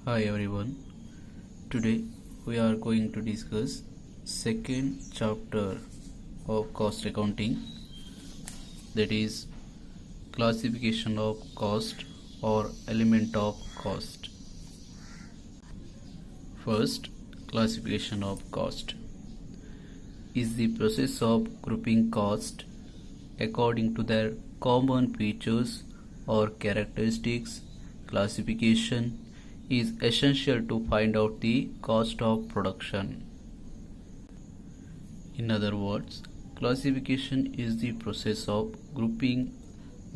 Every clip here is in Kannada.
Hi everyone. Today we are going to discuss second chapter of cost accounting, that is classification of cost or element of cost. First, classification of cost is the process of grouping cost according to their common features or characteristics. Classification is essential to find out the cost of production. In other words, classification is the process of grouping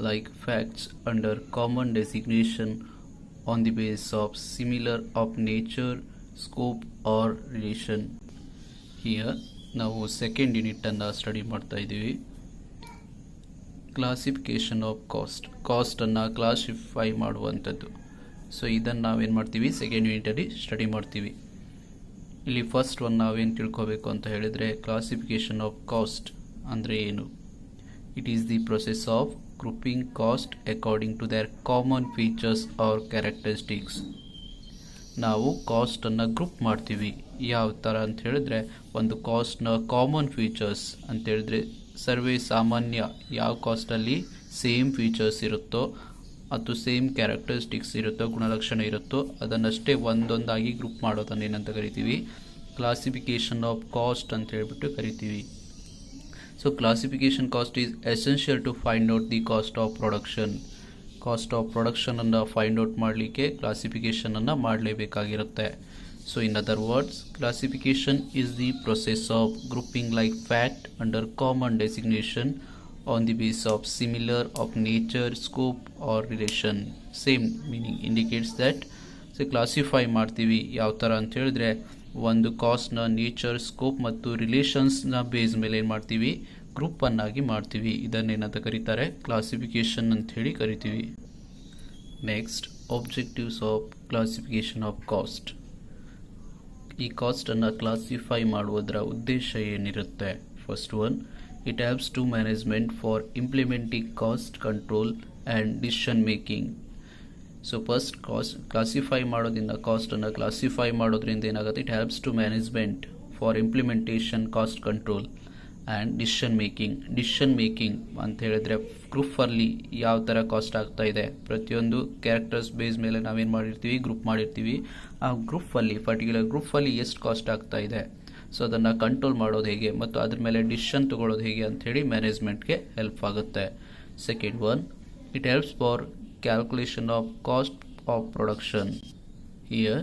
like facts under common designation on the basis of similar of nature, scope or relation. Here ನಾವು ಸೆಕೆಂಡ್ ಯೂನಿಟ್ ಅನ್ನು ಸ್ಟಡಿ ಮಾಡ್ತಾ ಇದ್ದೀವಿ. ಕ್ಲಾಸಿಫಿಕೇಶನ್ ಆಫ್ ಕಾಸ್ಟ್ ಅನ್ನು ಕ್ಲಾಸಿಫೈ ಮಾಡುವಂಥದ್ದು. ಸೊ ಇದನ್ನು ನಾವೇನು ಮಾಡ್ತೀವಿ, ಸೆಕೆಂಡ್ ಯೂನಿಟಲ್ಲಿ ಸ್ಟಡಿ ಮಾಡ್ತೀವಿ. ಇಲ್ಲಿ ಫಸ್ಟ್ ಒನ್ ನಾವೇನು ತಿಳ್ಕೋಬೇಕು ಅಂತ ಹೇಳಿದರೆ, ಕ್ಲಾಸಿಫಿಕೇಶನ್ ಆಫ್ ಕಾಸ್ಟ್ ಅಂದರೆ ಏನು? It is the process of grouping cost according to their common features or characteristics. ನಾವು ಕಾಸ್ಟನ್ನು ಗ್ರೂಪ್ ಮಾಡ್ತೀವಿ. ಯಾವ ಥರ ಅಂತ ಹೇಳಿದ್ರೆ, ಒಂದು ಕಾಸ್ಟ್ನ ಕಾಮನ್ ಫೀಚರ್ಸ್ ಅಂತ ಹೇಳಿದ್ರೆ ಸರ್ವೇ ಸಾಮಾನ್ಯ ಯಾವ ಕಾಸ್ಟಲ್ಲಿ ಸೇಮ್ ಫೀಚರ್ಸ್ ಇರುತ್ತೋ ಅಥವಾ ಸೇಮ್ ಕ್ಯಾರೆಕ್ಟರಿಸ್ಟಿಕ್ಸ್ ಇರುತ್ತೋ, ಗುಣಲಕ್ಷಣ ಇರುತ್ತೋ, ಅದನ್ನಷ್ಟೇ ಒಂದೊಂದಾಗಿ ಗ್ರೂಪ್ ಮಾಡೋದನ್ನು ಏನಂತ ಕರಿತೀವಿ, ಕ್ಲಾಸಿಫಿಕೇಶನ್ ಆಫ್ ಕಾಸ್ಟ್ ಅಂತ ಹೇಳ್ಬಿಟ್ಟು ಕರಿತೀವಿ. So classification cost is essential to find out the cost of production. Cost of ಪ್ರೊಡಕ್ಷನನ್ನು ಫೈಂಡ್ ಔಟ್ ಮಾಡಲಿಕ್ಕೆ ಕ್ಲಾಸಿಫಿಕೇಷನನ್ನು ಮಾಡಲೇಬೇಕಾಗಿರುತ್ತೆ. So in other words, classification is the process of grouping like fact under common designation on the basis of similar of nature, scope or relation. Same meaning indicates that. So classify ಮಾಡ್ತೀವಿ ಯಾವ ಥರ ಅಂತ ಹೇಳಿದ್ರೆ, ಒಂದು ಕಾಸ್ಟ್ನ ನೇಚರ್, ಸ್ಕೋಪ್ ಮತ್ತು ರಿಲೇಷನ್ಸ್ನ ಬೇಸ್ ಮೇಲೆ ಏನು ಮಾಡ್ತೀವಿ, ಗ್ರೂಪನ್ನಾಗಿ ಮಾಡ್ತೀವಿ. ಇದನ್ನೇನಂತ ಕರೀತಾರೆ, ಕ್ಲಾಸಿಫಿಕೇಶನ್ ಅಂತ ಹೇಳಿ ಕರಿತೀವಿ. Next, objectives of classification of cost. ಈ ಕಾಸ್ಟನ್ನು ಕ್ಲಾಸಿಫೈ ಮಾಡುವುದರ ಉದ್ದೇಶ ಏನಿರುತ್ತೆ? First one, it helps to management for implementing cost control and decision making. So first classify ಮಾಡೋದ್ರಿಂದ, ಕಾಸ್ಟನ್ನು ಕ್ಲಾಸಿಫೈ ಮಾಡೋದ್ರಿಂದ ಏನಾಗುತ್ತೆ, it helps to management for implementation, cost control and decision making ಅಂತ ಹೇಳಿದ್ರೆ, ಗ್ರೂಪಲ್ಲಿ ಯಾವ ಥರ ಕಾಸ್ಟ್ ಆಗ್ತಾ ಇದೆ, ಪ್ರತಿಯೊಂದು ಕ್ಯಾರೆಕ್ಟರ್ಸ್ ಬೇಸ್ ಮೇಲೆ ನಾವೇನು ಮಾಡಿರ್ತೀವಿ, ಗ್ರೂಪ್ ಮಾಡಿರ್ತೀವಿ. ಆ ಗ್ರೂಪಲ್ಲಿ, ಪರ್ಟಿಕ್ಯುಲರ್ ಗ್ರೂಪಲ್ಲಿ ಎಷ್ಟು ಕಾಸ್ಟ್ ಆಗ್ತಾ ಇದೆ, ಸೊ ಅದನ್ನು ಕಂಟ್ರೋಲ್ ಮಾಡೋದು ಹೇಗೆ ಮತ್ತು ಅದ್ರ ಮೇಲೆ ಡಿಸಿಷನ್ ತಗೊಳ್ಳೋದು ಹೇಗೆ ಅಂಥೇಳಿ ಮ್ಯಾನೇಜ್ಮೆಂಟ್ಗೆ ಹೆಲ್ಪ್ ಆಗುತ್ತೆ. Second one, it helps for calculation of cost of production. Here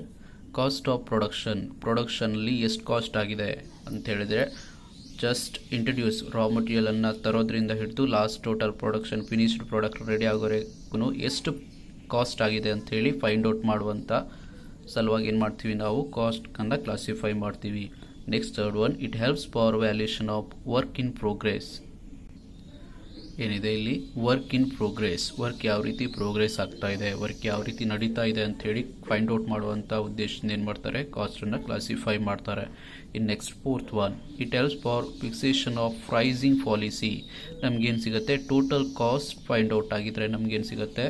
cost of ಪ್ರೊಡಕ್ಷನಲ್ಲಿ ಎಷ್ಟು ಕಾಸ್ಟ್ ಆಗಿದೆ ಅಂತ ಹೇಳಿದರೆ, ಜಸ್ಟ್ ಇಂಟ್ರಡ್ಯೂಸ್ ರಾ ಮಟೀರಿಯಲನ್ನು ತರೋದ್ರಿಂದ ಹಿಡಿದು last total production, finished product ready ಆಗೋವರೆಗೂ ಎಷ್ಟು ಕಾಸ್ಟ್ ಆಗಿದೆ ಅಂಥೇಳಿ ಫೈಂಡ್ ಔಟ್ ಮಾಡುವಂಥ ಸಲುವಾಗಿ ಏನು ಮಾಡ್ತೀವಿ, ನಾವು ಕಾಸ್ಟನ್ನು ಕ್ಲಾಸಿಫೈ ಮಾಡ್ತೀವಿ. Next third one, it helps for valuation of work in progress. ಏನಿದೆ ಇಲ್ಲಿ, ವರ್ಕ್ ಇನ್ ಪ್ರೋಗ್ರೆಸ್, ವರ್ಕ್ ಯಾವ ರೀತಿ ಪ್ರೋಗ್ರೆಸ್ ಆಗ್ತಾ ಇದೆ, ವರ್ಕ್ ಯಾವ ರೀತಿ ನಡೀತಾ ಇದೆ ಅಂಥೇಳಿ ಫೈಂಡ್ ಔಟ್ ಮಾಡುವಂಥ ಉದ್ದೇಶದಿಂದ ಏನು ಮಾಡ್ತಾರೆ, ಕಾಸ್ಟನ್ನು ಕ್ಲಾಸಿಫೈ ಮಾಡ್ತಾರೆ. ಇನ್ next fourth one, it helps for fixation of pricing policy. ನಮಗೇನು ಸಿಗುತ್ತೆ, ಟೋಟಲ್ ಕಾಸ್ಟ್ ಫೈಂಡ್ ಔಟ್ ಆಗಿದ್ರೆ ನಮಗೇನು ಸಿಗುತ್ತೆ,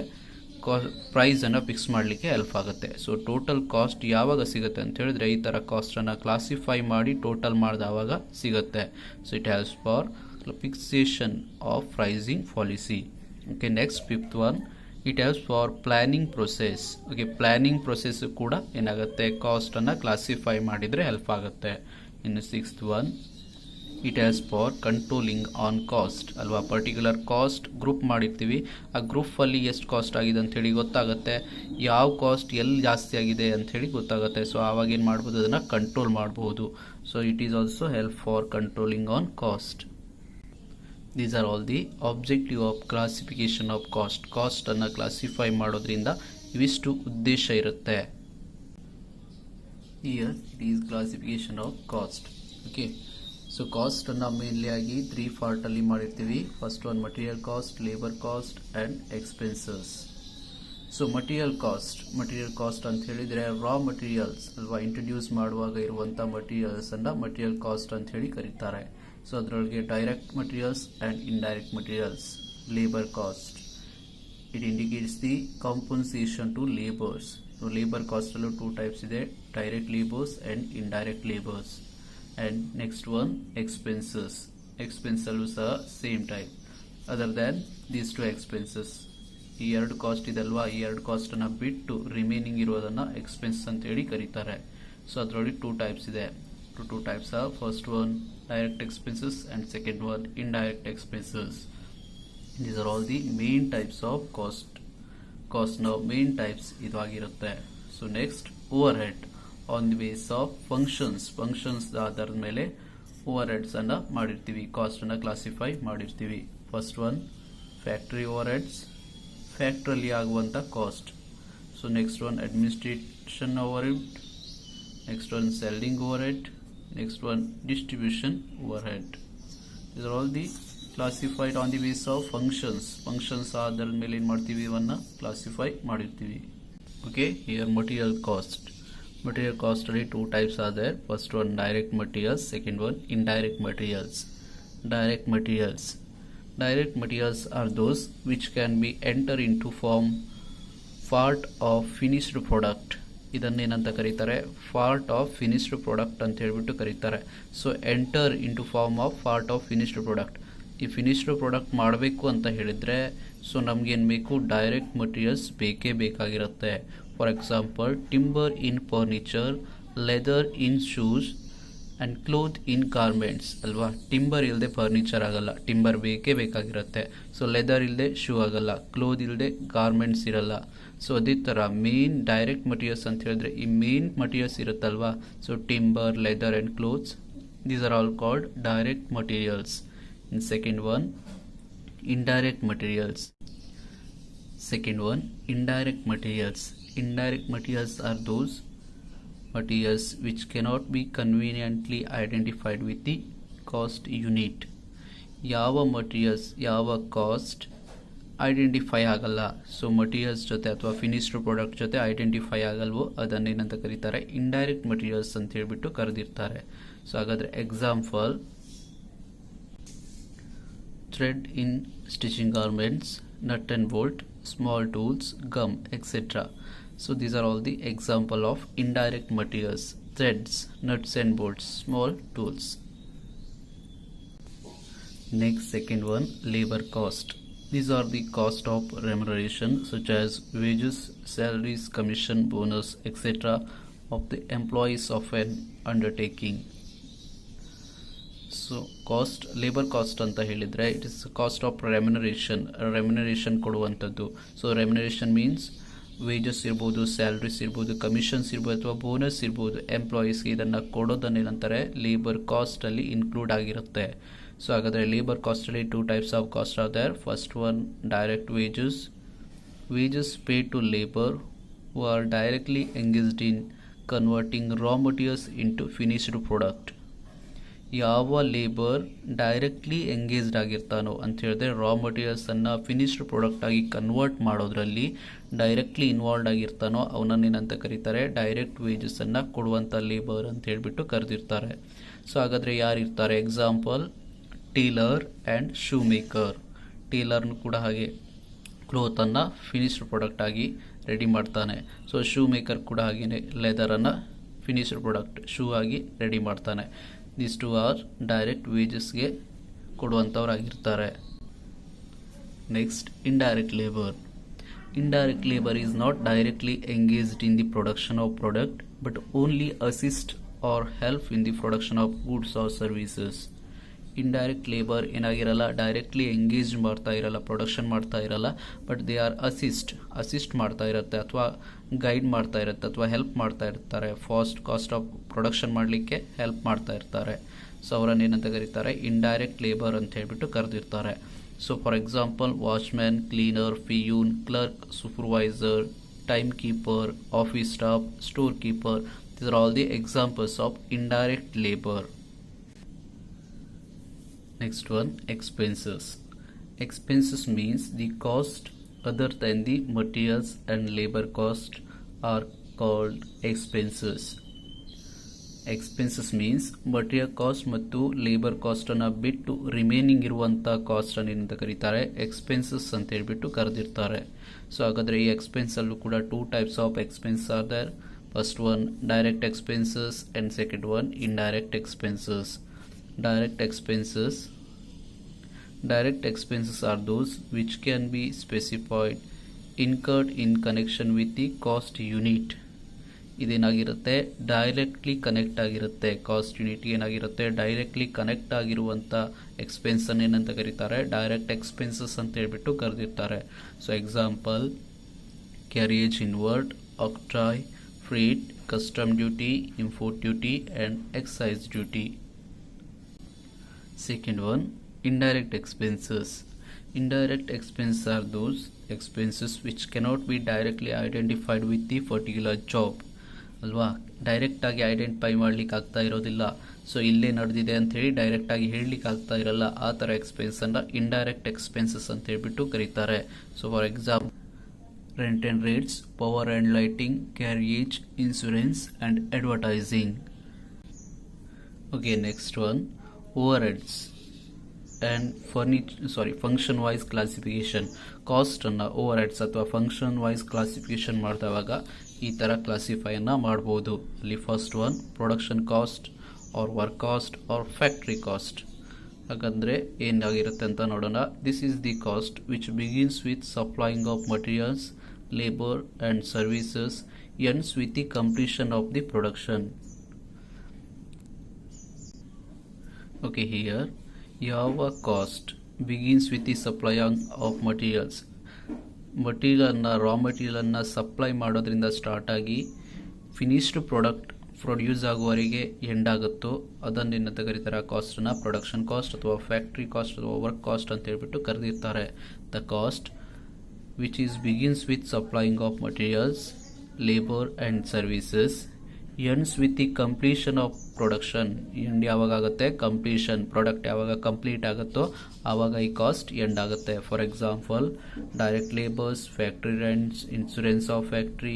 ಪ್ರೈಸನ್ನು ಫಿಕ್ಸ್ ಮಾಡಲಿಕ್ಕೆ ಹೆಲ್ಪ್ ಆಗುತ್ತೆ. ಸೊ ಟೋಟಲ್ ಕಾಸ್ಟ್ ಯಾವಾಗ ಸಿಗುತ್ತೆ ಅಂತ ಹೇಳಿದ್ರೆ, ಈ ಥರ ಕಾಸ್ಟನ್ನು ಕ್ಲಾಸಿಫೈ ಮಾಡಿ ಟೋಟಲ್ ಮಾಡಿದವಾಗ ಸಿಗುತ್ತೆ. So it helps for fixation of pricing policy. Okay, next fifth one, it helps for planning process. Okay, planning process ಕೂಡ ಏನಾಗುತ್ತೆ, ಕಾಸ್ಟನ್ನು ಕ್ಲಾಸಿಫೈ ಮಾಡಿದರೆ ಹೆಲ್ಪ್ ಆಗುತ್ತೆ. ಇನ್ನು sixth one, it helps for controlling on cost. ಅಲ್ವಾ, ಪರ್ಟಿಕ್ಯುಲರ್ ಕಾಸ್ಟ್ ಗ್ರೂಪ್ ಮಾಡಿರ್ತೀವಿ, ಆ ಗ್ರೂಪಲ್ಲಿ ಎಷ್ಟು ಕಾಸ್ಟ್ ಆಗಿದೆ ಅಂಥೇಳಿ ಗೊತ್ತಾಗುತ್ತೆ, ಯಾವ ಕಾಸ್ಟ್ ಎಲ್ಲಿ ಜಾಸ್ತಿ ಆಗಿದೆ ಅಂಥೇಳಿ ಗೊತ್ತಾಗುತ್ತೆ. ಸೊ ಆವಾಗ ಏನು ಮಾಡ್ಬೋದು, ಅದನ್ನು ಕಂಟ್ರೋಲ್ ಮಾಡ್ಬೋದು. So it is also help for controlling on cost. These are all the objective of classification of cost. ಕಾಸ್ಟನ್ನು ಕ್ಲಾಸಿಫೈ ಮಾಡೋದ್ರಿಂದ ಇವಿಷ್ಟು ಉದ್ದೇಶ ಇರುತ್ತೆ. Here it is classification of cost. Okay, so ಕಾಸ್ಟನ್ನು ಮೇನ್ಲಿ ಆಗಿ 3 ಪಾರ್ಟಲ್ಲಿ ಮಾಡಿರ್ತೀವಿ. First one, material cost, labour cost and expenses. So material cost ಅಂತ ಹೇಳಿದರೆ, ರಾ ಮಟೀರಿಯಲ್ಸ್ ಅಲ್ವಾ, ಇಂಟ್ರಡ್ಯೂಸ್ ಮಾಡುವಾಗ ಇರುವಂಥ ಮಟೀರಿಯಲ್ಸನ್ನು ಮಟೀರಿಯಲ್ ಕಾಸ್ಟ್ ಅಂತ ಹೇಳಿ ಕರೀತಾರೆ. ಸೊ ಅದರೊಳಗೆ direct materials and indirect materials. Labour cost, it indicates the compensation to labours. Labour cost ಅಲ್ಲೂ ಟೂ ಟೈಪ್ಸ್ ಇದೆ, direct labours and indirect labours. And next one expenses. Expense ಅಲ್ಲೂ ಸಹ same type. Other than these two expenses, ಈ ಎರಡು ಕಾಸ್ಟ್ ಇದಲ್ವಾ, ಈ ಎರಡು ಕಾಸ್ಟ್ ಅನ್ನ ಬಿಟ್ಟು ರಿಮೈನಿಂಗ್ ಇರೋದನ್ನ ಎಕ್ಸ್ಪೆನ್ಸ್ ಅಂತ ಹೇಳಿ ಕರೀತಾರೆ. ಸೊ ಅದರಲ್ಲಿ ಟೂ ಟೈಪ್ಸ್ ಇದೆ. Two types are, first one direct expenses and second one indirect expenses. These are all the main types of cost. Cost ನ ಮೇನ್ ಟೈಪ್ಸ್ ಇದು ಆಗಿರುತ್ತೆ. So next overhead on the base of functions. Functions ಆಧಾರದ ಮೇಲೆ ಓವರ್ ಹೆಡ್ಸ್ ಅನ್ನ ಮಾಡಿರ್ತೀವಿ, ಕಾಸ್ಟ್ ಅನ್ನ ಕ್ಲಾಸಿಫೈ ಮಾಡಿರ್ತೀವಿ. First one factory overheads, ಫ್ಯಾಕ್ಟ್ರಿಯಲ್ಲಿ ಆಗುವಂತ cost. So next one administration overhead, next one selling overhead, next one distribution overhead. these are all the classified on the base of functions. functions ಆಧಾರದ ಮೇಲೆ ಏನು ಮಾಡ್ತೀವಿ, ಇವನ್ನ ಕ್ಲಾಸಿಫೈ ಮಾಡಿರ್ತೀವಿ. Okay, here material cost. Material cost ಅಲ್ಲಿ two types are there. First one direct materials, second one indirect materials. Direct materials. Direct materials are those which can be enter into form part of finished product. ಇದನ್ನೇನಂತ ಕರೀತಾರೆ, ಪಾರ್ಟ್ ಆಫ್ ಫಿನಿಶ್ಡ್ ಪ್ರಾಡಕ್ಟ್ ಅಂತ ಹೇಳ್ಬಿಟ್ಟು ಕರೀತಾರೆ. So enter into form of part of finished product. ಈ ಫಿನಿಶ್ಡ್ ಪ್ರಾಡಕ್ಟ್ ಮಾಡಬೇಕು ಅಂತ ಹೇಳಿದ್ರೆ ಸೊ ನಮ್ಗೇನು ಬೇಕು, ಡೈರೆಕ್ಟ್ ಮಟೀರಿಯಲ್ಸ್ ಬೇಕೇ ಬೇಕಾಗಿರುತ್ತೆ. For example timber in furniture, leather in shoes and cloth in garments ಅಲ್ವಾ. ಟಿಂಬರ್ ಇಲ್ಲದೆ ಫರ್ನಿಚರ್ ಆಗಲ್ಲ, ಟಿಂಬರ್ ಬೇಕೇ ಬೇಕಾಗಿರುತ್ತೆ. ಸೊ ಲೆದರ್ ಇಲ್ಲದೆ ಶೂ ಆಗಲ್ಲ, ಕ್ಲೋತ್ ಇಲ್ಲದೆ ಗಾರ್ಮೆಂಟ್ಸ್ ಇರಲ್ಲ. ಸೊ ಅದೇ ಥರ ಮೇನ್ ಡೈರೆಕ್ಟ್ ಮಟೀರಿಯಲ್ಸ್ ಅಂತ ಹೇಳಿದ್ರೆ ಈ ಮೇನ್ ಮಟೀರಿಯಲ್ಸ್ ಇರುತ್ತಲ್ವಾ. So timber, leather and clothes, these are all called direct materials. In second one indirect materials. Second one indirect materials. Indirect materials are those materials which cannot be conveniently identified with the cost unit. ಯಾವ ಮಟೀರಿಯಲ್ಸ್, ಯಾವ ಕಾಸ್ಟ್ ಐಡೆಂಟಿಫೈ ಆಗಲ್ಲ. ಸೊ ಮಟೀರಿಯಲ್ಸ್ ಜೊತೆ ಅಥವಾ ಫಿನಿಶ್ಡ್ ಪ್ರಾಡಕ್ಟ್ ಜೊತೆ ಐಡೆಂಟಿಫೈ ಆಗಲ್ವೋ ಅದನ್ನೇನಂತ ಕರೀತಾರೆ, ಇಂಡೈರೆಕ್ಟ್ ಮಟೀರಿಯಲ್ಸ್ ಅಂತ ಹೇಳ್ಬಿಟ್ಟು ಕರೆದಿರ್ತಾರೆ. ಸೊ ಹಾಗಾದ್ರೆ example, thread in stitching garments, nut and bolt, small tools, gum, etcetera. So these are all the example of indirect materials: threads, nuts and bolts, small tools. Next, second one, labor cost. These are the cost of remuneration such as wages, salaries, commission, bonus, etc. of the employees of an undertaking. So cost, labor cost ಅಂತ ಹೇಳಿದ್ರೆ it is cost of remuneration. remuneration ಕೊಡುವಂಥದ್ದು. So remuneration means ವೇಜಸ್ ಇರ್ಬೋದು, ಸ್ಯಾಲ್ರೀಸ್ ಇರ್ಬೋದು, ಕಮಿಷನ್ಸ್ ಇರ್ಬೋದು ಅಥವಾ ಬೋನಸ್ ಇರ್ಬೋದು, ಎಂಪ್ಲಾಯೀಸ್ಗೆ ಇದನ್ನು ಕೊಡೋದನ್ನೇನಂತಾರೆ, ಲೇಬರ್ ಕಾಸ್ಟಲ್ಲಿ ಇನ್ಕ್ಲೂಡ್ ಆಗಿರುತ್ತೆ. ಸೊ ಹಾಗಾದರೆ ಲೇಬರ್ ಕಾಸ್ಟಲ್ಲಿ two types of cost are there. First one direct wages. Wages paid to labour who are directly engaged in converting raw materials into finished product. ಯಾವ ಲೇಬರ್ ಡೈರೆಕ್ಟ್ಲಿ ಎಂಗೇಜ್ಡ್ ಆಗಿರ್ತಾನೋ ಅಂತ ಹೇಳಿದ್ರೆ ರಾ ಮಟೀರಿಯಲ್ಸನ್ನು ಫಿನಿಶ್ಡ್ ಪ್ರಾಡಕ್ಟ್ ಆಗಿ ಕನ್ವರ್ಟ್ ಮಾಡೋದ್ರಲ್ಲಿ ಡೈರೆಕ್ಟ್ಲಿ ಇನ್ವಾಲ್ವ್ ಆಗಿರ್ತಾನೋ ಅವನನ್ನೇನಂತ ಕರೀತಾರೆ, ಡೈರೆಕ್ಟ್ ವೇಜಸನ್ನು ಕೊಡುವಂಥ ಲೇಬರ್ ಅಂತ ಹೇಳ್ಬಿಟ್ಟು ಕರೆದಿರ್ತಾರೆ. ಸೊ ಹಾಗಾದರೆ ಯಾರಿರ್ತಾರೆ, example tailor and shoe maker. ಟೇಲರ್ನು ಕೂಡ ಹಾಗೆ ಕ್ಲೋತನ್ನು ಫಿನಿಶ್ಡ್ ಪ್ರಾಡಕ್ಟ್ ಆಗಿ ರೆಡಿ ಮಾಡ್ತಾನೆ. ಸೊ ಶೂ ಮೇಕರ್ ಕೂಡ ಹಾಗೆಯೇ ಲೆದರನ್ನು ಫಿನಿಶ್ಡ್ ಪ್ರಾಡಕ್ಟ್ ಶೂ ಆಗಿ ರೆಡಿ ಮಾಡ್ತಾನೆ. ದೀಸ್ ಟು ಆರ್ ಡೈರೆಕ್ಟ್ ವೇಜಸ್ಗೆ ಕೊಡುವಂಥವ್ರಾಗಿರ್ತಾರೆ. Next indirect labour. Indirect labor is not directly engaged in the production of product but only assist or help in the production of goods or services. Indirect labour ಏನಾಗಿರಲ್ಲ, ಡೈರೆಕ್ಟ್ಲಿ ಎಂಗೇಜ್ ಮಾಡ್ತಾ ಇರಲ್ಲ, ಪ್ರೊಡಕ್ಷನ್ ಮಾಡ್ತಾ ಇರಲ್ಲ, ಬಟ್ ದೇ ಆರ್ ಅಸಿಸ್ಟ್ ಮಾಡ್ತಾ ಇರುತ್ತೆ ಅಥವಾ ಗೈಡ್ ಮಾಡ್ತಾ ಇರುತ್ತೆ ಅಥವಾ ಹೆಲ್ಪ್ ಮಾಡ್ತಾ ಇರ್ತಾರೆ. ಕಾಸ್ಟ್ ಆಫ್ ಪ್ರೊಡಕ್ಷನ್ ಮಾಡಲಿಕ್ಕೆ ಹೆಲ್ಪ್ ಮಾಡ್ತಾ ಇರ್ತಾರೆ. ಸೊ ಅವರನ್ನೇನಂತ ಕರೀತಾರೆ, ಇಂಡೈರೆಕ್ಟ್ ಲೇಬರ್ ಅಂತ ಹೇಳ್ಬಿಟ್ಟು ಕರೆದಿರ್ತಾರೆ. So for example, watchman, cleaner, piyun, clerk, supervisor, timekeeper, office staff, storekeeper, these are all the examples of indirect labor. Next one, expenses. Expenses means the cost other than the materials and labor cost are called expenses. Expenses means material cost ಮತ್ತು ಲೇಬರ್ ಕಾಸ್ಟ್ ಅನ್ನ ಬಿಟ್ಟು ರಿಮೈನಿಂಗ್ ಇರುವಂತ ಕಾಸ್ಟ್ ಅನ್ನು ಏನಂತ ಕರೀತಾರೆ, ಎಕ್ಸ್ಪೆನ್ಸಸ್ ಅಂತ ಹೇಳ್ಬಿಟ್ಟು ಕರೆದಿರ್ತಾರೆ. ಸೊ ಹಾಗಾದ್ರೆ ಈ ಎಕ್ಸ್ಪೆನ್ಸ್ ಅಲ್ಲೂ ಕೂಡ two types of expense are there. First one direct expenses and second one indirect expenses. Direct expenses are those which can be specified, incurred in connection with the cost unit. ಇದೇನಾಗಿರುತ್ತೆ, ಡೈರೆಕ್ಟ್ಲಿ ಕನೆಕ್ಟ್ ಆಗಿರುತ್ತೆ. ಕಾಸ್ಟ್ ಯೂನಿಟ್ ಏನಾಗಿರುತ್ತೆ, ಡೈರೆಕ್ಟ್ಲಿ ಕನೆಕ್ಟ್ ಆಗಿರುವಂಥ ಎಕ್ಸ್ಪೆನ್ಸ್ ಅನ್ನು ಏನಂತ ಕರೀತಾರೆ, ಡೈರೆಕ್ಟ್ ಎಕ್ಸ್ಪೆನ್ಸಸ್ ಅಂತ ಹೇಳ್ಬಿಟ್ಟು ಕರೆದಿರ್ತಾರೆ. So example, carriage inward, octroi, freight, custom duty, import duty and excise duty. Second one, indirect expenses. Indirect expenses are those expenses which cannot be directly identified with the particular job. ಅಲ್ವಾ, ಡೈರೆಕ್ಟ್ ಆಗಿ ಐಡೆಂಟಿಫೈ ಮಾಡ್ಲಿಕ್ಕೆ ಆಗ್ತಾ ಇರೋದಿಲ್ಲ. ಸೊ ಇಲ್ಲೇ ನಡೆದಿದೆ ಅಂತ ಹೇಳಿ ಡೈರೆಕ್ಟ್ ಆಗಿ ಹೇಳಲಿಕ್ಕೆ ಆಗ್ತಾ ಇರಲ್ಲ. ಆ ಥರ ಎಕ್ಸ್ಪೆನ್ಸ್ ಅನ್ನ ಇಂಡೈರೆಕ್ಟ್ ಎಕ್ಸ್ಪೆನ್ಸಸ್ ಅಂತ ಹೇಳ್ಬಿಟ್ಟು ಕರೀತಾರೆ. So for example, rent and rates, power and lighting, carriage, insurance and advertising. Okay, next one, overheads and function wise classification. Cost ಅನ್ನ ಓವರ್ಹೆಡ್ಸ್ ಅಥವಾ ಫಂಕ್ಷನ್ ವೈಸ್ ಕ್ಲಾಸಿಫಿಕೇಶನ್ ಮಾಡಿದವಾಗ ಈ ತರ ಕ್ಲಾಸಿಫೈ ಅನ್ನ ಮಾಡಬಹುದು. ಅಲ್ಲಿ first one, production cost or work cost or factory cost. ಹಾಗಂದ್ರೆ ಏನಾಗಿರುತ್ತೆ ಅಂತ ನೋಡೋಣ. This is the cost which begins with supplying of materials, labour and services, ends with the completion of the production. Okay, here ಯಾವ cost begins with the supply of materials, ಮಟೀರಿಯಲನ್ನು ರಾ ಮಟೀರಿಯಲನ್ನು ಸಪ್ಲೈ ಮಾಡೋದ್ರಿಂದ ಸ್ಟಾರ್ಟ್ ಆಗಿ ಫಿನಿಶ್ಡ್ ಪ್ರಾಡಕ್ಟ್ ಪ್ರೊಡ್ಯೂಸ್ ಆಗುವವರೆಗೆ ಎಂಡ್ ಆಗುತ್ತೋ ಅದನ್ನೇನಂತ ಕರೀತಾರೆ, ಕಾಸ್ಟನ್ನು ಪ್ರೊಡಕ್ಷನ್ ಕಾಸ್ಟ್ ಅಥವಾ ಫ್ಯಾಕ್ಟ್ರಿ ಕಾಸ್ಟ್ ಅಥವಾ ವರ್ಕ್ ಕಾಸ್ಟ್ ಅಂತ ಹೇಳ್ಬಿಟ್ಟು ಕರೆದಿರ್ತಾರೆ. The cost which is begins with supplying of materials, labour and services, ends with the completion of production. End ಯಾವಾಗ ಆಗುತ್ತೆ, ಕಂಪ್ಲೀಷನ್, ಪ್ರಾಡಕ್ಟ್ ಯಾವಾಗ ಕಂಪ್ಲೀಟ್ ಆಗುತ್ತೋ ಆವಾಗ ಈ ಕಾಸ್ಟ್ ಎಂಡ್ ಆಗುತ್ತೆ. For example, direct labours, factory rents, insurance of factory,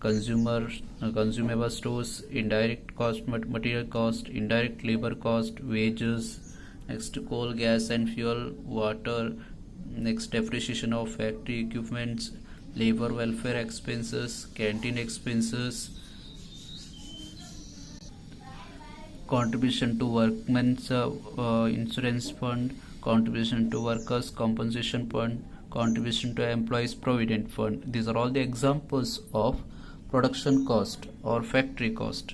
consumable stores, indirect cost, material cost, indirect labour cost, wages, next coal, gas and fuel, water, next depreciation of factory equipments, labor welfare expenses, canteen expenses, contribution to workmen's insurance fund, contribution to workers compensation fund, contribution to employees provident fund. These are all the examples of production cost or factory cost.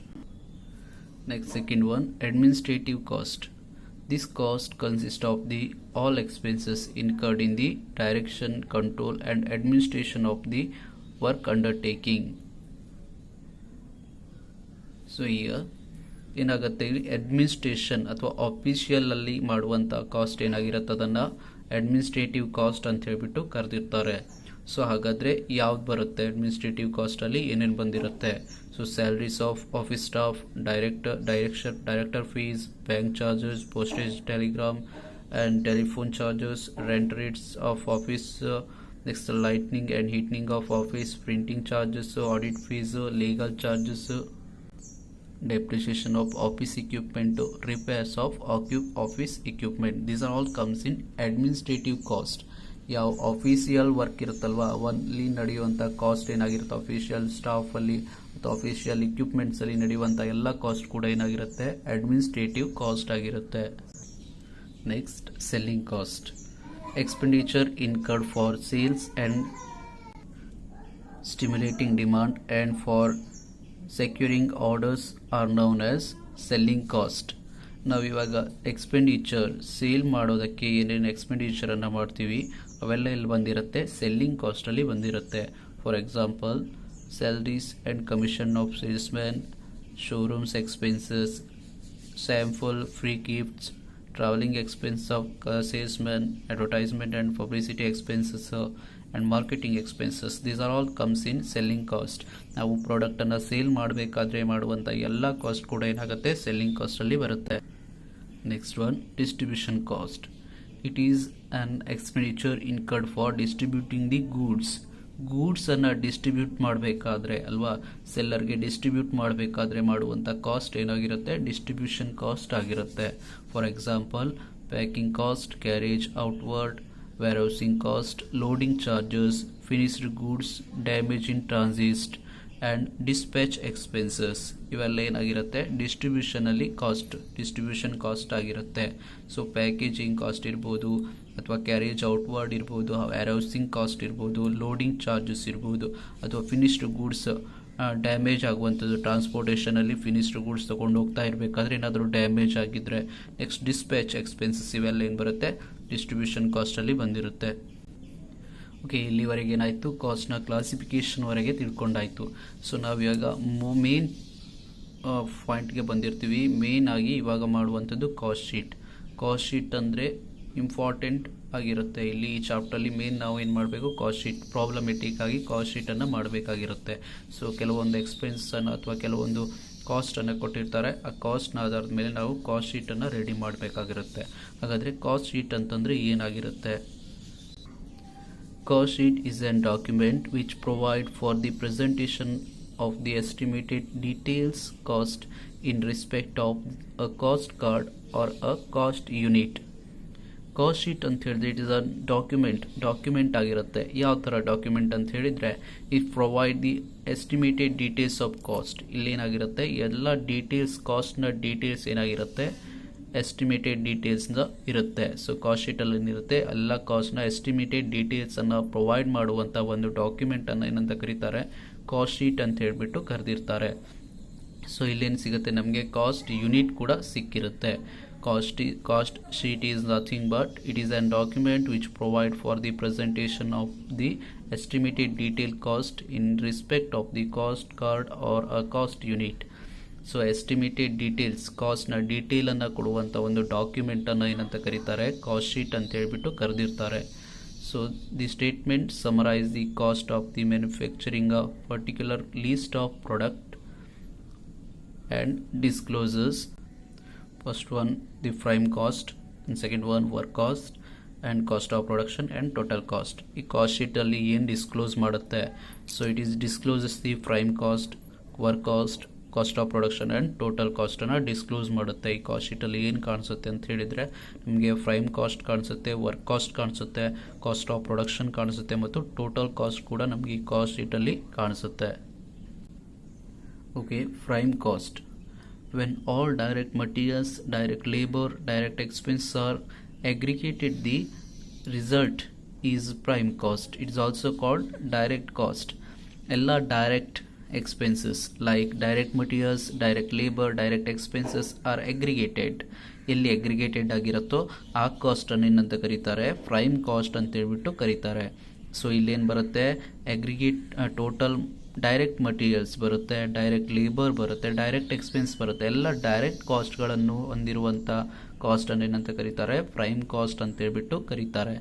Next, second one, administrative cost. This cost consists of the all expenses incurred in the direction, control and administration of the work undertaking. So here ಏನಾಗುತ್ತೆ, ಅಡ್ಮಿನಿಸ್ಟ್ರೇಷನ್ ಅಥವಾ ಆಫೀಷಿಯಲ್ ಅಲ್ಲಿ ಮಾಡುವಂಥ ಕಾಸ್ಟ್ ಏನಾಗಿರುತ್ತೆ ಅದನ್ನು ಅಡ್ಮಿನಿಸ್ಟ್ರೇಟಿವ್ ಕಾಸ್ಟ್ ಅಂತ ಹೇಳ್ಬಿಟ್ಟು ಕರೆದಿರ್ತಾರೆ. ಸೊ ಹಾಗಾದರೆ ಯಾವ್ದು ಬರುತ್ತೆ ಅಡ್ಮಿನಿಸ್ಟ್ರೇಟಿವ್ ಕಾಸ್ಟಲ್ಲಿ, ಏನೇನು ಬಂದಿರುತ್ತೆ? So salaries of office staff, director fees, bank charges, postage, telegram and telephone charges, rent rates of office, next lightning and heating of office, printing charges, audit fees, legal charges, depreciation of office equipment, repairs of office equipment. These are all comes in administrative cost. ಯಾವ ಆಫೀಸಿಯಲ್ ವರ್ಕ್ ಇರುತ್ತಲ್ವಾ ಅಲ್ಲಿ ನಡೆಯುವಂಥ ಕಾಸ್ಟ್ ಏನಾಗಿರುತ್ತೆ, ಆಫೀಷಿಯಲ್ ಸ್ಟಾಫ್ ಅಲ್ಲಿ ಅಥವಾ ಆಫೀಷಿಯಲ್ ಇಕ್ವಿಪ್ಮೆಂಟ್ಸ್ ಅಲ್ಲಿ ನಡೆಯುವಂಥ ಎಲ್ಲ ಕಾಸ್ಟ್ ಕೂಡ ಏನಾಗಿರುತ್ತೆ, ಅಡ್ಮಿನಿಸ್ಟ್ರೇಟಿವ್ ಕಾಸ್ಟ್ ಆಗಿರುತ್ತೆ. Next, selling cost. Expenditure incurred for sales and stimulating demand and for securing orders are known as selling cost. ನಾವು ಇವಾಗ ಎಕ್ಸ್ಪೆಂಡಿಚರ್ ಸೇಲ್ ಮಾಡೋದಕ್ಕೆ ಏನೇನು ಎಕ್ಸ್ಪೆಂಡಿಚರನ್ನು ಮಾಡ್ತೀವಿ ಅವೆಲ್ಲ ಇಲ್ಲಿ ಬಂದಿರುತ್ತೆ, ಸೆಲ್ಲಿಂಗ್ ಕಾಸ್ಟಲ್ಲಿ ಬಂದಿರುತ್ತೆ. For example, salaries and commission of salesman, showrooms expenses, sample, free gifts, travelling expense of salesman, advertisement and publicity expenses and marketing expenses. These are all comes in selling cost. ನಾವು ಪ್ರಾಡಕ್ಟ್ ಅನ್ನ ಸೇಲ್ ಮಾಡಬೇಕಾದ್ರೆ ಮಾಡುವಂತ ಎಲ್ಲ ಕಾಸ್ಟ್ ಕೂಡ ಏನಾಗುತ್ತೆ, ಸೆಲ್ಲಿಂಗ್ ಕಾಸ್ಟ್ ಅಲ್ಲಿ ಬರುತ್ತೆ. Next one, distribution cost. It is an expenditure incurred for distributing the goods ಗೂಡ್ಸನ್ನು ಡಿಸ್ಟ್ರಿಬ್ಯೂಟ್ ಮಾಡಬೇಕಾದ್ರೆ ಅಲ್ವಾ, ಸೆಲ್ಲರ್ಗೆ ಡಿಸ್ಟ್ರಿಬ್ಯೂಟ್ ಮಾಡಬೇಕಾದ್ರೆ ಮಾಡುವಂಥ ಕಾಸ್ಟ್ ಏನಾಗಿರುತ್ತೆ, ಡಿಸ್ಟ್ರಿಬ್ಯೂಷನ್ ಕಾಸ್ಟ್ ಆಗಿರುತ್ತೆ. For example packing cost, carriage outward, warehousing cost, loading charges, finished goods, damage in transit and dispatch expenses ಇವೆಲ್ಲ ಏನಾಗಿರುತ್ತೆ, ಡಿಸ್ಟ್ರಿಬ್ಯೂಷನ್ ಕಾಸ್ಟ್ ಆಗಿರುತ್ತೆ. ಸೊ ಪ್ಯಾಕೇಜಿಂಗ್ ಕಾಸ್ಟ್ ಇರ್ಬೋದು, ಅಥವಾ ಕ್ಯಾರೇಜ್ ಔಟ್ವರ್ಡ್ ಇರ್ಬೋದು, ವೇರ್ಹೌಸಿಂಗ್ ಕಾಸ್ಟ್ ಇರ್ಬೋದು, ಲೋಡಿಂಗ್ ಚಾರ್ಜಸ್ ಇರ್ಬೋದು, ಅಥವಾ ಫಿನಿಶ್ಡ್ ಗೂಡ್ಸ್ ಡ್ಯಾಮೇಜ್ ಆಗುವಂಥದ್ದು, ಟ್ರಾನ್ಸ್ಪೋರ್ಟೇಷನಲ್ಲಿ ಫಿನಿಶ್ಡ್ ಗೂಡ್ಸ್ ತೊಗೊಂಡು ಹೋಗ್ತಾ ಇರಬೇಕಾದ್ರೆ ಏನಾದರೂ ಡ್ಯಾಮೇಜ್ ಆಗಿದ್ದರೆ. ನೆಕ್ಸ್ಟ್ ಡಿಸ್ಪ್ಯಾಚ್ ಎಕ್ಸ್ಪೆನ್ಸಸ್ ಇವೆಲ್ಲ ಏನು ಬರುತ್ತೆ, ಡಿಸ್ಟ್ರಿಬ್ಯೂಷನ್ ಕಾಸ್ಟಲ್ಲಿ ಬಂದಿರುತ್ತೆ. ಓಕೆ, ಇಲ್ಲಿವರೆಗೆ ಏನಾಯಿತು, ಕಾಸ್ಟ್ನ ಕ್ಲಾಸಿಫಿಕೇಷನ್ವರೆಗೆ ತಿಳ್ಕೊಂಡಾಯಿತು. ಸೊ ನಾವು ಇವಾಗ ಮೇನ್ ಪಾಯಿಂಟ್ಗೆ ಬಂದಿರ್ತೀವಿ. ಮೇನ್ ಆಗಿ ಇವಾಗ ಮಾಡುವಂಥದ್ದು ಕಾಸ್ಟ್ ಶೀಟ್ ಅಂದರೆ ಇಂಪಾರ್ಟೆಂಟ್ ಆಗಿರುತ್ತೆ. ಇಲ್ಲಿ ಈ ಚಾಪ್ಟರ್ಲಿ ಮೇನ್ ನಾವು ಏನು ಮಾಡಬೇಕು, ಕಾಸ್ಟ್ ಶೀಟ್, ಪ್ರಾಬ್ಲಮೆಟಿಕ್ ಆಗಿ ಕಾಸ್ಟ್ ಶೀಟನ್ನು ಮಾಡಬೇಕಾಗಿರುತ್ತೆ. ಸೊ ಕೆಲವೊಂದು ಎಕ್ಸ್ಪೆನ್ಸನ್ನು ಅಥವಾ ಕೆಲವೊಂದು ಕಾಸ್ಟನ್ನು ಕೊಟ್ಟಿರ್ತಾರೆ, ಆ ಕಾಸ್ಟ್ನ ಆಧಾರದ ಮೇಲೆ ನಾವು ಕಾಸ್ಟ್ ಶೀಟನ್ನು ರೆಡಿ ಮಾಡಬೇಕಾಗಿರುತ್ತೆ. ಹಾಗಾದರೆ ಕಾಸ್ಟ್ ಶೀಟ್ ಅಂತಂದರೆ ಏನಾಗಿರುತ್ತೆ? Cost sheet is a document which provide for the presentation of the estimated details cost in respect of a cost card or a cost unit. Cost sheet ಅಂತ ಹೇಳಿದ್ರೆ ಇಟ್ ಇಸ್ ಅ ಡಾಕ್ಯುಮೆಂಟ್ ಆಗಿರುತ್ತೆ. ಯಾವ ಥರ ಡಾಕ್ಯುಮೆಂಟ್ ಅಂತ ಹೇಳಿದರೆ, it provide the estimated details of cost. ಇಲ್ಲೇನಾಗಿರುತ್ತೆ, ಎಲ್ಲ ಡೀಟೇಲ್ಸ್, ಕಾಸ್ಟ್ನ ಡೀಟೇಲ್ಸ್ ಏನಾಗಿರುತ್ತೆ, ಎಸ್ಟಿಮೇಟೆಡ್ ಡೀಟೇಲ್ಸ್ನ ಇರುತ್ತೆ. ಸೊ ಕಾಸ್ಟ್ ಶೀಟಲ್ಲಿ ಏನಿರುತ್ತೆ, ಎಲ್ಲ ಕಾಸ್ಟ್ನ ಎಸ್ಟಿಮೇಟೆಡ್ ಡೀಟೇಲ್ಸನ್ನು ಪ್ರೊವೈಡ್ ಮಾಡುವಂಥ ಒಂದು ಡಾಕ್ಯುಮೆಂಟನ್ನು ಏನಂತ ಕರೀತಾರೆ, ಕಾಸ್ಟ್ ಶೀಟ್ ಅಂತ ಹೇಳಿಬಿಟ್ಟು ಕರೆದಿರ್ತಾರೆ. ಸೊ ಇಲ್ಲೇನು ಸಿಗುತ್ತೆ ನಮಗೆ, ಕಾಸ್ಟ್ ಯೂನಿಟ್ ಕೂಡ ಸಿಕ್ಕಿರುತ್ತೆ. Cost sheet is nothing but it is a document which provide for the presentation of the estimated detailed cost in respect of the cost card or a cost unit. So estimated details, ಕಾಸ್ಟ್ನ ಡೀಟೇಲನ್ನು ಕೊಡುವಂಥ ಒಂದು ಡಾಕ್ಯುಮೆಂಟನ್ನು ಏನಂತ ಕರೀತಾರೆ, ಕಾಸ್ಟ್ ಶೀಟ್ ಅಂತ ಹೇಳಿಬಿಟ್ಟು ಕರೆದಿರ್ತಾರೆ. So the statement summarise the cost of the manufacturing a particular list of product and discloses first one the prime cost, and second one work cost and cost of production and total cost. ಈ ಕಾಸ್ಟ್ ಶೀಟ್ ಅಲ್ಲಿ ಏನು ಡಿಸ್ಕ್ಲೋಸ್ ಮಾಡುತ್ತೆ, so it is discloses the prime cost, work cost, cost of production and total ಕಾಸ್ಟನ್ನು ಡಿಸ್ಕ್ಲೋಸ್ ಮಾಡುತ್ತೆ. ಈ ಕಾಸ್ಟ್ ಶೀಟಲ್ಲಿ ಏನು ಕಾಣಿಸುತ್ತೆ ಅಂತ ಹೇಳಿದರೆ, ನಿಮಗೆ ಪ್ರೈಮ್ ಕಾಸ್ಟ್ ಕಾಣಿಸುತ್ತೆ, ವರ್ಕ್ ಕಾಸ್ಟ್ ಕಾಣಿಸುತ್ತೆ, ಕಾಸ್ಟ್ ಆಫ್ ಪ್ರೊಡಕ್ಷನ್ ಕಾಣಿಸುತ್ತೆ, ಮತ್ತು ಟೋಟಲ್ ಕಾಸ್ಟ್ ಕೂಡ ನಮಗೆ ಈ ಕಾಸ್ಟ್ ಶೀಟಲ್ಲಿ ಕಾಣಿಸುತ್ತೆ. Okay, prime cost. When all direct materials, direct labor, direct expenses are aggregated, the result is prime cost. It is also called direct cost. All direct expenses like direct materials, direct labor, direct expenses are aggregated. ಎಲ್ಲಿ ಅಗ್ರಿಗೇಟೆಡ್ ಆಗಿರುತ್ತೋ ಆ ಕಾಸ್ಟನ್ನು ಏನಂತ ಕರೀತಾರೆ, ಪ್ರೈಮ್ ಕಾಸ್ಟ್ ಅಂತ ಹೇಳ್ಬಿಟ್ಟು ಕರೀತಾರೆ. ಸೊ ಇಲ್ಲೇನು ಬರುತ್ತೆ, ಅಗ್ರಿಗೇಟ್ ಟೋಟಲ್ ಡೈರೆಕ್ಟ್ ಮಟೀರಿಯಲ್ಸ್ ಬರುತ್ತೆ, ಡೈರೆಕ್ಟ್ ಲೇಬರ್ ಬರುತ್ತೆ, ಡೈರೆಕ್ಟ್ ಎಕ್ಸ್ಪೆನ್ಸ್ ಬರುತ್ತೆ. ಎಲ್ಲ ಡೈರೆಕ್ಟ್ ಕಾಸ್ಟ್ಗಳನ್ನು ಹೊಂದಿರುವಂಥ ಕಾಸ್ಟನ್ನು ಏನಂತ ಕರೀತಾರೆ, ಪ್ರೈಮ್ ಕಾಸ್ಟ್ ಅಂತ ಹೇಳ್ಬಿಟ್ಟು ಕರೀತಾರೆ.